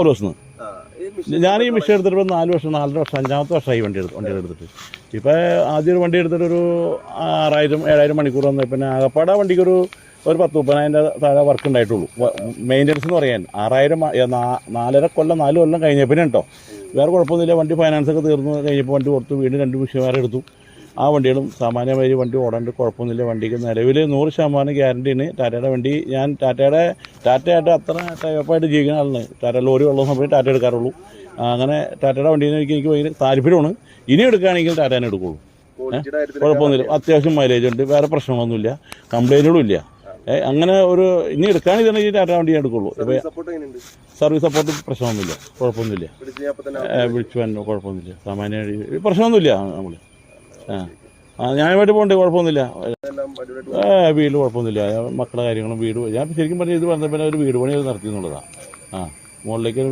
ഒരു ദിവസം ഞാൻ ഈ മിഷൻ എടുത്തിട്ട് 4 വർഷം 4.5 വർഷം 5ാമത്തെ വർഷമായി വണ്ടി എടുത്തിട്ട്. ഇപ്പോൾ ആദ്യം ഒരു വണ്ടി എടുത്തിട്ട് ഒരു 6000-7000 മണിക്കൂർ വന്നു. പിന്നെ ആകപ്പാടെ വണ്ടിക്ക് ഒരു 10-30,000 താഴെ വർക്ക് ഉണ്ടായിട്ടുള്ളൂ. മെയിൻ്റനൻസ് എന്ന് പറയാൻ 4.5 കൊല്ലം 4 കൊല്ലം കഴിഞ്ഞപ്പോൾ കേട്ടോ. വേറെ കുഴപ്പമൊന്നുമില്ല. വണ്ടി ഫൈനാൻസൊക്കെ തീർന്നു കഴിഞ്ഞപ്പോൾ വണ്ടി കൊടുത്തു. വീണ്ടും 2 മിഷൻ വേറെ എടുത്തു. ആ വണ്ടികളും സാമാന്യമായി വണ്ടി ഓടാണ്ട് കുഴപ്പമൊന്നുമില്ല. വണ്ടിക്ക് നിലവിൽ 100% ഗ്യാരണ്ടിയാണ്. ടാറ്റയുടെ വണ്ടി ഞാൻ ടാറ്റയായിട്ട് അത്ര ടൈപ്പായിട്ട് ജീവിക്കുന്ന ആളാണ്. ടാറ്റ ലോറി ഉള്ള സമയത്ത് ടാറ്റ എടുക്കാറുള്ളൂ. അങ്ങനെ ടാറ്റയുടെ വണ്ടീനെ എനിക്ക് ഭയങ്കര താല്പര്യമാണ്. ഇനി എടുക്കുകയാണെങ്കിൽ ടാറ്റേനെ എടുക്കുള്ളൂ. കുഴപ്പമൊന്നുമില്ല. അത്യാവശ്യം മൈലേജ് ഉണ്ട്. വേറെ പ്രശ്നങ്ങളൊന്നുമില്ല. കംപ്ലൈൻറ്റുകളും ഇല്ല. അങ്ങനെ ഒരു ഇനി എടുക്കുകയാണെങ്കിൽ ടാറ്റ വണ്ടി എടുക്കുള്ളൂ. ഇപ്പോൾ സർവീസ് സപ്പോർട്ട് പ്രശ്നമൊന്നുമില്ല. കുഴപ്പമൊന്നുമില്ല. വിളിച്ചു വന്നു കുഴപ്പമൊന്നുമില്ല. സാമാന്യ പ്രശ്നമൊന്നുമില്ല. നമ്മൾ ന്യായമായിട്ട് പോകണ്ടേ? കുഴപ്പമൊന്നുമില്ല. വീട് കുഴപ്പമൊന്നുമില്ല. മക്കളുടെ കാര്യങ്ങളും വീട് ഞാൻ ശരിക്കും പറഞ്ഞാൽ ഇത് പറഞ്ഞപ്പോൾ ഒരു വീട് പണി നടത്തി എന്നുള്ളതാണ്. മുകളിലേക്ക്